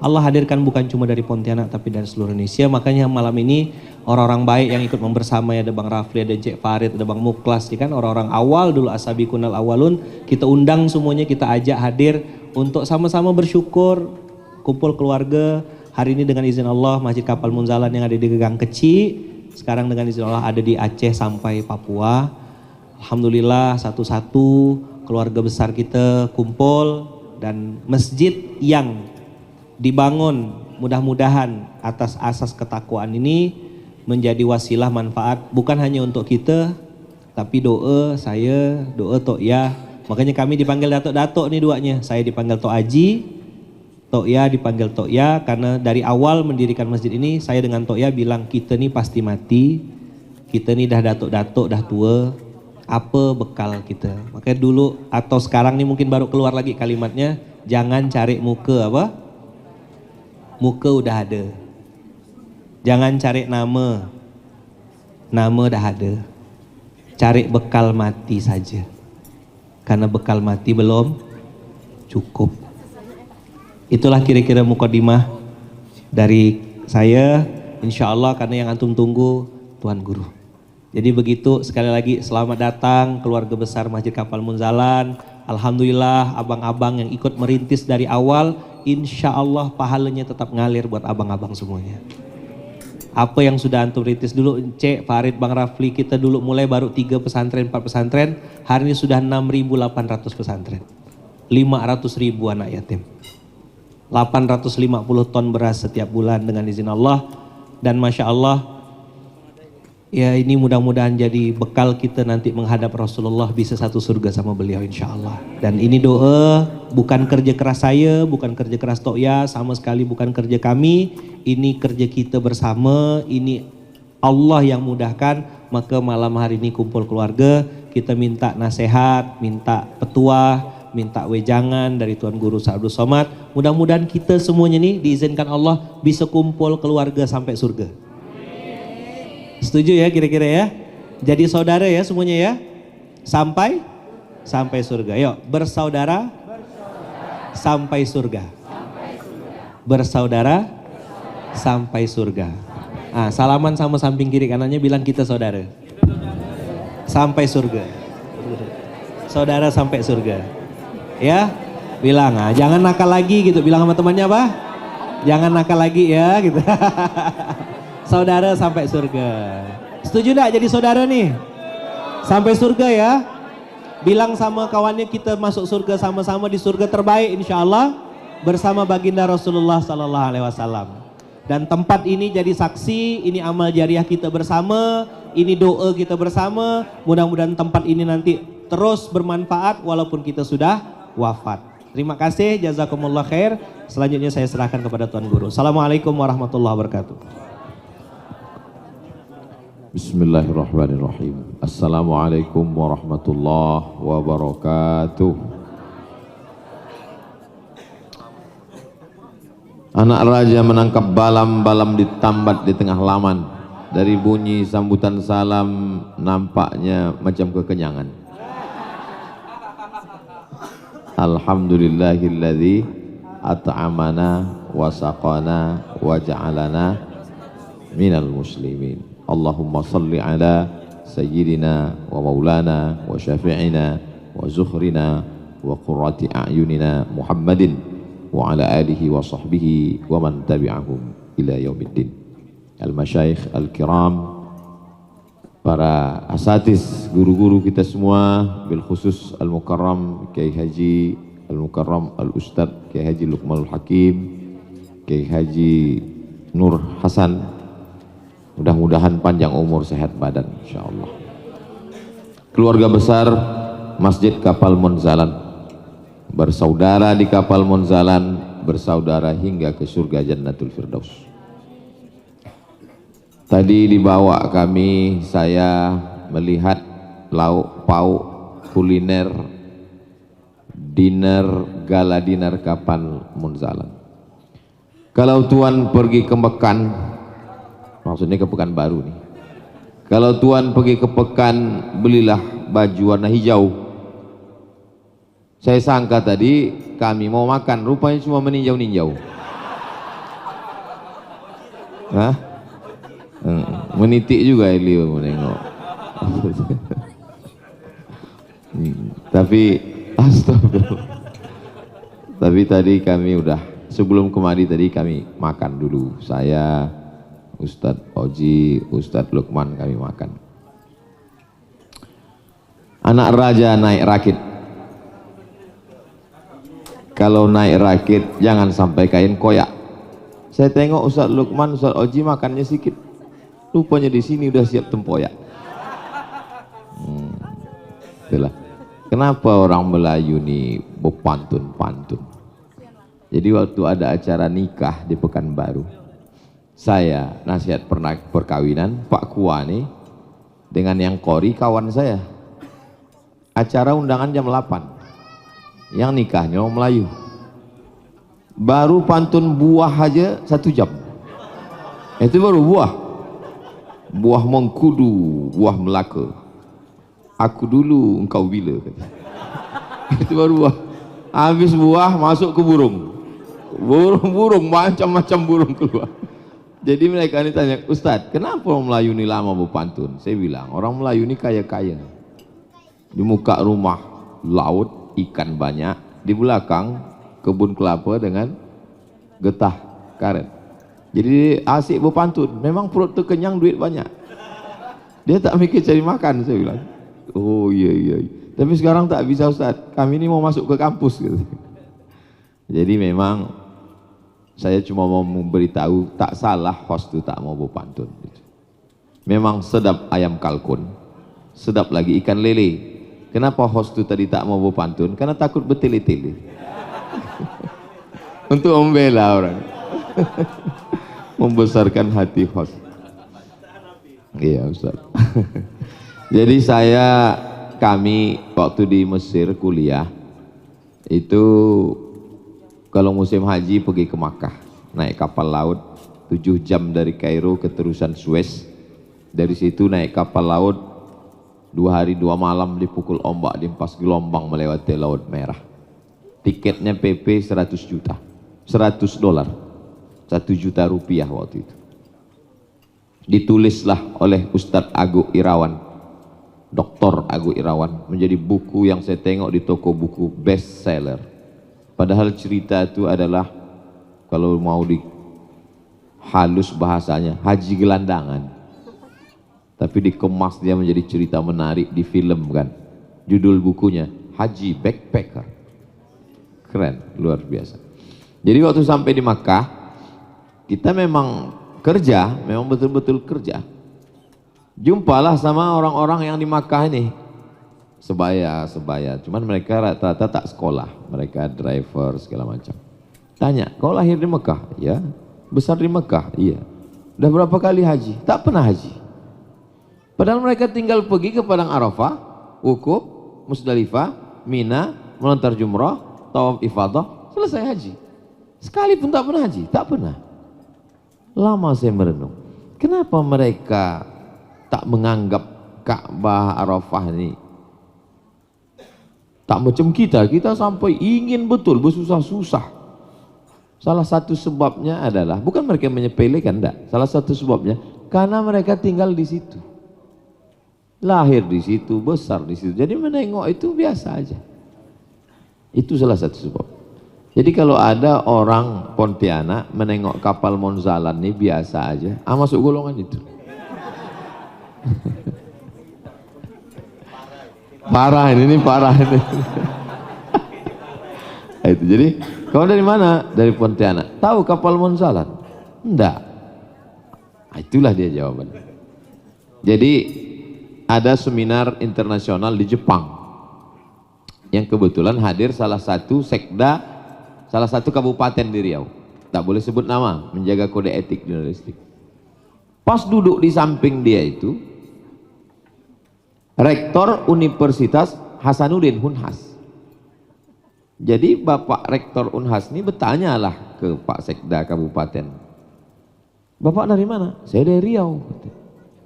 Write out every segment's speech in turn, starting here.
Allah hadirkan bukan cuma dari Pontianak tapi dari seluruh Indonesia. Makanya malam ini orang-orang baik yang ikut membersamai, ada Bang Rafli, ada Cek Farid, ada Bang Muklas, ya kan, orang-orang awal dulu asabiqunal awalun, kita undang semuanya, kita ajak hadir untuk sama-sama bersyukur, kumpul keluarga. Hari ini dengan izin Allah Masjid Kapal Munzalan yang ada di Gang Kecil, sekarang dengan izin Allah ada di Aceh sampai Papua. Alhamdulillah satu-satu keluarga besar kita kumpul, dan masjid yang dibangun mudah-mudahan atas asas ketakwaan ini menjadi wasilah manfaat bukan hanya untuk kita, tapi doa saya, doa Tok Ya. Makanya kami dipanggil datuk-datuk nih duanya. Saya dipanggil Tok Aji, Tok Ya dipanggil Tok Ya, karena dari awal mendirikan masjid ini saya dengan Tok Ya bilang kita nih pasti mati, kita nih dah datuk-datuk, dah tua, apa bekal kita. Makanya dulu atau sekarang nih mungkin baru keluar lagi kalimatnya, jangan cari muka apa? Muka udah ada. Jangan cari nama, nama dah ada. Cari bekal mati saja, karena bekal mati belum cukup. Itulah kira-kira mukadimah dari saya, insya Allah, karena yang antum tunggu Tuan Guru. Jadi begitu, sekali lagi selamat datang keluarga besar Masjid Kapal Munzalan. Alhamdulillah abang-abang yang ikut merintis dari awal, insya Allah pahalanya tetap ngalir buat abang-abang semuanya. Apa yang sudah antum rintis dulu, Cek, Farid, Bang Rafli, kita dulu mulai baru 3 pesantren, 4 pesantren, hari ini sudah 6.800 pesantren. 500.000 anak yatim. 850 ton beras setiap bulan dengan izin Allah. Dan Masya Allah, ya ini mudah-mudahan jadi bekal kita nanti menghadap Rasulullah, bisa satu surga sama beliau insya Allah. Dan ini doa bukan kerja keras saya, bukan kerja keras Tok Ya, sama sekali bukan kerja kami. Ini kerja kita bersama, ini Allah yang mudahkan. Maka malam hari ini kumpul keluarga, kita minta nasihat, minta petuah, minta wejangan dari Tuan Guru Sa'adus Somad. Mudah-mudahan kita semuanya nih diizinkan Allah bisa kumpul keluarga sampai surga. Setuju ya kira-kira ya? Jadi saudara ya semuanya ya? Sampai surga. Yuk, bersaudara, sampai surga. Bersaudara sampai surga. Ah, salaman sama samping kiri kanannya, bilang kita saudara. Sampai surga. Saudara sampai surga. Ya, bilang, jangan nakal lagi gitu. Bilang sama temannya apa? Jangan nakal lagi ya gitu. Saudara sampai surga. Setuju enggak jadi saudara nih? Sampai surga ya. Bilang sama kawannya kita masuk surga sama-sama di surga terbaik insya Allah bersama baginda Rasulullah Sallallahu Alaihi Wasallam. Dan tempat ini jadi saksi, ini amal jariah kita bersama, ini doa kita bersama. Mudah-mudahan tempat ini nanti terus bermanfaat walaupun kita sudah wafat. Terima kasih, jazakumullah khair. Selanjutnya saya serahkan kepada Tuan Guru. Assalamualaikum warahmatullahi wabarakatuh. Bismillahirrahmanirrahim. Assalamualaikum warahmatullahi wabarakatuh. Anak raja menangkap balam-balam ditambat di tengah laman. Dari bunyi sambutan salam nampaknya macam kekenyangan. Alhamdulillahilladzi at'amana wa saqana wa ja'alana minal muslimin. Allahumma salli ala sayyidina wa maulana wa syafi'ina wa zuhrina wa qurrati a'yunina Muhammadin wa ala alihi wa sahbihi wa man tabi'ahum ila yaumiddin. Al-masyayikh al-kiram, para asatiz, guru-guru kita semua, bil khusus Al-Mukarram Kiai Haji Al-Mukarram Al-Ustadz Kiai Haji Luqmanul Hakim, Kiai Haji Nur Hasan, mudah-mudahan panjang umur sehat badan insyaallah. Keluarga besar Masjid Kapal Munzalan, bersaudara di Kapal Munzalan, bersaudara hingga ke surga Jannatul Firdaus. Tadi dibawa kami, saya melihat lauk pauk kuliner dinner, gala dinner Kapal Munzalan. Kalau Tuan pergi ke Mekan, maksudnya ke Pekanbaru nih, kalau Tuan pergi ke Pekan, belilah baju warna hijau. Saya sangka tadi kami mau makan, rupanya cuma meninjau-ninjau. Hah? Menitik juga Elio menengok. Tapi astagfirullah. Tapi tadi kami udah, sebelum kemari tadi kami makan dulu. Saya, Ustadz Oji, Ustadz Lukman kami makan. Anak raja naik rakit. Kalau naik rakit jangan sampai kain koyak. Saya tengok Ustadz Lukman, Ustadz Oji makannya sedikit. Rupanya di sini udah siap tempoyak. Itulah. Kenapa orang Melayu nih berpantun-pantun? Jadi waktu ada acara nikah di Pekanbaru, saya nasihat perkawinan Pak Kua nih dengan yang kori kawan saya. Acara undangan jam 8, yang nikahnya orang Melayu. Baru pantun buah aja 1 jam. Itu baru buah. Buah mengkudu, buah Melaka. Aku dulu, engkau bila. Itu baru buah. Habis buah masuk ke burung. Burung-burung, macam-macam burung keluar. Jadi mereka ini tanya, Ustadz, kenapa orang Melayu ini lama berpantun? Saya bilang, orang Melayu ini kaya-kaya. Di muka rumah laut, ikan banyak. Di belakang kebun kelapa dengan getah karet. Jadi asik berpantun. Memang perut tu kenyang, duit banyak. Dia tak mikir cari makan, saya bilang. Oh iya. Tapi sekarang tak bisa Ustadz. Kami ini mau masuk ke kampus gitu. Jadi memang saya cuma mau memberitahu, tak salah host itu tak mau berpantun. Memang sedap ayam kalkun, sedap lagi ikan lele. Kenapa host itu tadi tak mau berpantun? Karena takut bertele-tele. Untuk membela orang. Membesarkan hati host. Iya Ustaz. Jadi kami waktu di Mesir kuliah itu kalau musim haji pergi ke Makkah, naik kapal laut 7 jam dari Kairo ke terusan Suez. Dari situ naik kapal laut 2 hari 2 malam dipukul ombak, diempas gelombang melewati Laut Merah. Tiketnya PP 100 juta, $100, 1 juta rupiah waktu itu. Ditulislah oleh Ustadz Agung Irawan, Dr. Agung Irawan, menjadi buku yang saya tengok di toko buku best seller. Padahal cerita itu adalah, kalau mau di halus bahasanya, haji gelandangan. Tapi dikemas dia menjadi cerita menarik di film kan. Judul bukunya Haji Backpacker. Keren, luar biasa. Jadi waktu sampai di Makkah, kita memang kerja, memang betul-betul kerja. Jumpalah sama orang-orang yang di Makkah ini. Sebaya. Cuman mereka rata-rata tak sekolah. Mereka driver segala macam. Tanya, kau lahir di Mekah? Ya. Besar di Mekah? Iya. Udah berapa kali haji? Tak pernah haji. Padahal mereka tinggal pergi ke Padang Arafah, Wukuf, Musdalifah, Mina, melontar jumrah, tawaf ifadah, selesai haji. Sekali pun tak pernah haji? Tak pernah. Lama saya merenung. Kenapa mereka tak menganggap Ka'bah Arafah ini tak macam kita sampai ingin betul bersusah-susah. Salah satu sebabnya adalah, bukan mereka menyepelekan, enggak. Salah satu sebabnya, karena mereka tinggal di situ. Lahir di situ, besar di situ. Jadi menengok itu biasa aja. Itu salah satu sebab. Jadi kalau ada orang Pontianak menengok kapal Monzalan ini biasa aja, masuk golongan itu. Parah ini parah ini. Itu jadi, kau dari mana? Dari Pontianak. Tahu kapal Monzalan? Enggak. Itulah dia jawabannya. Jadi ada seminar internasional di Jepang yang kebetulan hadir salah satu sekda, salah satu kabupaten di Riau. Tak boleh sebut nama, menjaga kode etik jurnalistik. Pas duduk di samping dia itu Rektor Universitas Hasanuddin Unhas. Jadi Bapak Rektor Unhas ini bertanyalah ke Pak Sekda Kabupaten. Bapak dari mana? Saya dari Riau.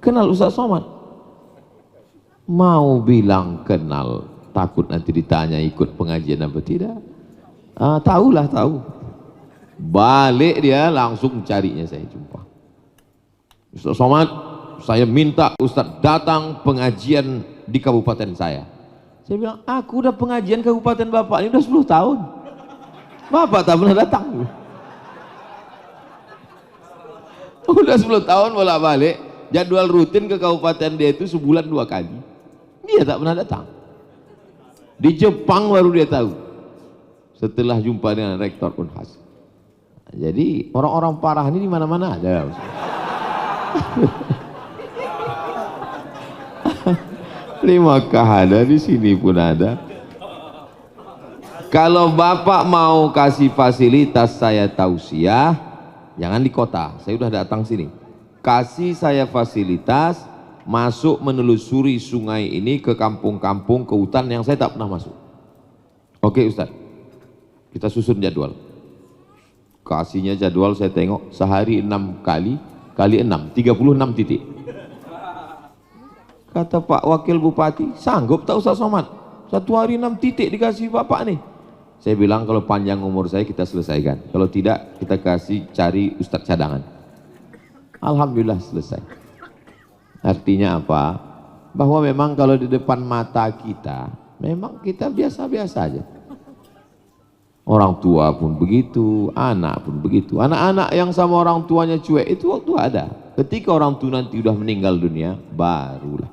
Kenal Ustaz Somad? Mau bilang kenal, takut nanti ditanya ikut pengajian apa tidak. Tahu. Balik dia langsung carinya saya jumpa. Ustaz Somad, saya minta Ustaz datang pengajian di kabupaten saya. Saya bilang, aku udah pengajian kabupaten Bapak ini udah 10 tahun. Bapak tak pernah datang. Udah 10 tahun bolak-balik, jadwal rutin ke kabupaten dia itu sebulan 2 kali. Dia tak pernah datang. Di Jepang baru dia tahu. Setelah jumpa dengan Rektor Unhas. Jadi orang-orang parah ini di mana-mana ada. Di Makkah ada, di sini pun ada. Kalau Bapak mau kasih fasilitas saya tausiah, jangan di kota, saya udah datang sini. Kasih saya fasilitas, masuk menelusuri sungai ini ke kampung-kampung, ke hutan yang saya tak pernah masuk. Oke Ustaz, kita susun jadwal. Kasihnya jadwal, saya tengok sehari 6 kali, kali 6, 36 titik. Kata Pak Wakil Bupati, sanggup tak Ustaz Somad? 1 hari 6 titik dikasih Bapak nih. Saya bilang kalau panjang umur saya kita selesaikan. Kalau tidak kita kasih cari Ustadz cadangan. Alhamdulillah selesai. Artinya apa? Bahwa memang kalau di depan mata kita, memang kita biasa-biasa aja. Orang tua pun begitu, anak pun begitu. Anak-anak yang sama orang tuanya cuek itu waktu ada. Ketika orang tua nanti udah meninggal dunia, barulah.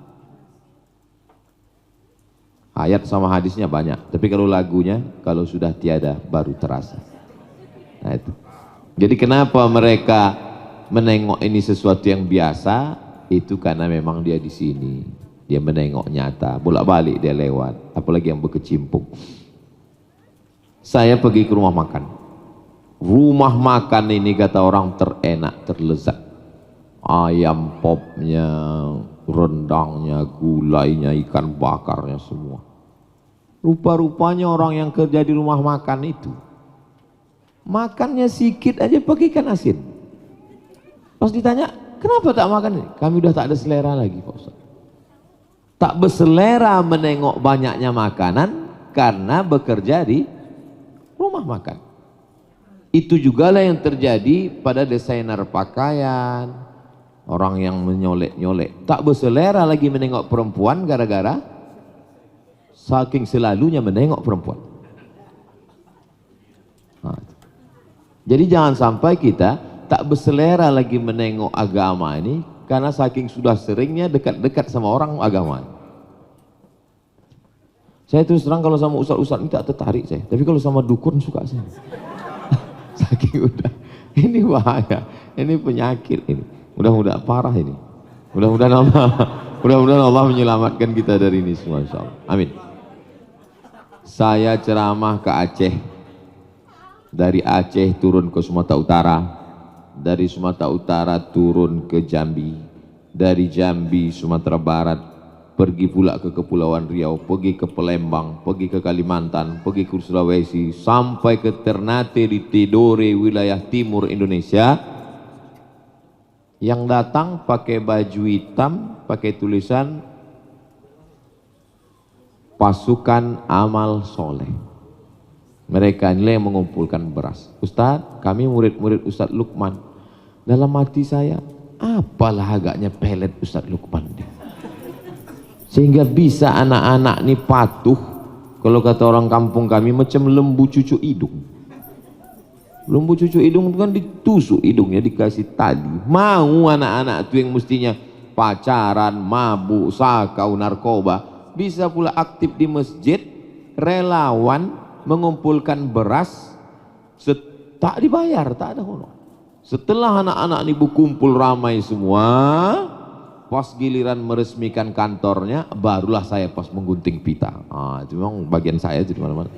Ayat sama hadisnya banyak, tapi kalau lagunya, kalau sudah tiada baru terasa. Nah itu. Jadi kenapa mereka menengok ini sesuatu yang biasa? Itu karena memang dia di sini, dia menengok nyata, bolak-balik dia lewat, apalagi yang berkecimpung. Saya pergi ke rumah makan. Rumah makan ini kata orang terenak, terlezat. Ayam popnya, rendangnya, gulainya, ikan bakarnya semua. Rupa-rupanya orang yang kerja di rumah makan itu makannya sedikit aja pakai ikan asin. Pas ditanya, kenapa tak makan ini? Kami udah tak ada selera lagi Pak Ustaz. Tak berselera menengok banyaknya makanan karena bekerja di rumah makan. Itu juga lah yang terjadi pada desainer pakaian, orang yang menyolek-nyolek. Tak berselera lagi menengok perempuan gara-gara saking selalunya menengok perempuan. Nah, jadi jangan sampai kita tak berselera lagi menengok agama ini karena saking sudah seringnya dekat-dekat sama orang agama. Saya terus terang kalau sama ustaz-ustaz ini tak tertarik saya, tapi kalau sama dukun suka saya. Saking udah, ini bahaya, ini penyakit ini. Mudah-mudahan parah ini. Mudah-mudahan Allah menyelamatkan kita dari ini semua insyaallah. Amin. Saya ceramah ke Aceh. Dari Aceh turun ke Sumatera Utara. Dari Sumatera Utara turun ke Jambi. Dari Jambi Sumatera Barat. Pergi pula ke Kepulauan Riau, pergi ke Palembang, pergi ke Kalimantan, pergi ke Sulawesi, sampai ke Ternate di Tidore, wilayah timur Indonesia. Yang datang pakai baju hitam, pakai tulisan pasukan amal soleh. Mereka inilah yang mengumpulkan beras. Ustadz, kami murid-murid Ustadz Lukman. Dalam hati saya, apalah agaknya pelet Ustadz Lukman dia. Sehingga bisa anak-anak ini patuh, kalau kata orang kampung kami, macam lembu cucu hidung. Lembu cucu hidung itu kan ditusuk hidungnya, dikasih tali. Mau anak-anak itu yang mestinya pacaran, mabuk, sakau, narkoba, bisa pula aktif di masjid, relawan mengumpulkan beras, tak dibayar, tak ada honor. Setelah anak-anak ini berkumpul ramai semua, pas giliran meresmikan kantornya, barulah saya pas menggunting pita. Itu memang bagian saya itu di mana-mana.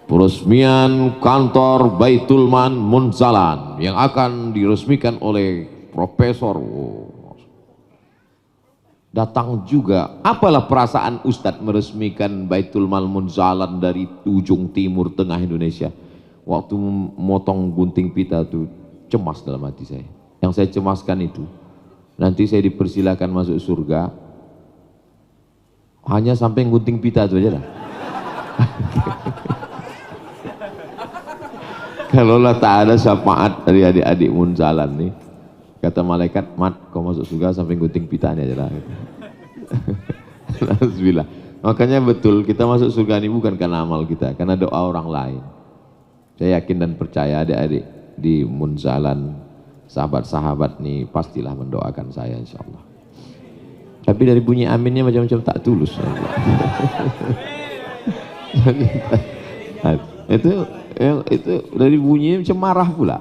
Peresmian kantor Baitul Mal Munzalan yang akan diresmikan oleh Profesor. Datang juga, apalah perasaan Ustadz meresmikan Baitul Mal Munzalan dari ujung timur tengah Indonesia. Waktu motong gunting pita itu cemas dalam hati saya. Yang saya cemaskan itu, nanti saya dipersilakan masuk surga hanya sampai gunting pita itu aja lah. Kalaulah tak ada syafaat dari adik-adik Munzalan nih, Kata malaikat, mat kau masuk surga sampai gunting pitanya aja lah. Alhamdulillah. Makanya betul kita masuk surga ini bukan karena amal kita, karena doa orang lain. Saya yakin dan percaya adik-adik di Munzalan, sahabat-sahabat nih pastilah mendoakan saya insya Allah. Tapi dari bunyi aminnya macam-macam tak tulus. itu dari bunyinya macam marah pula.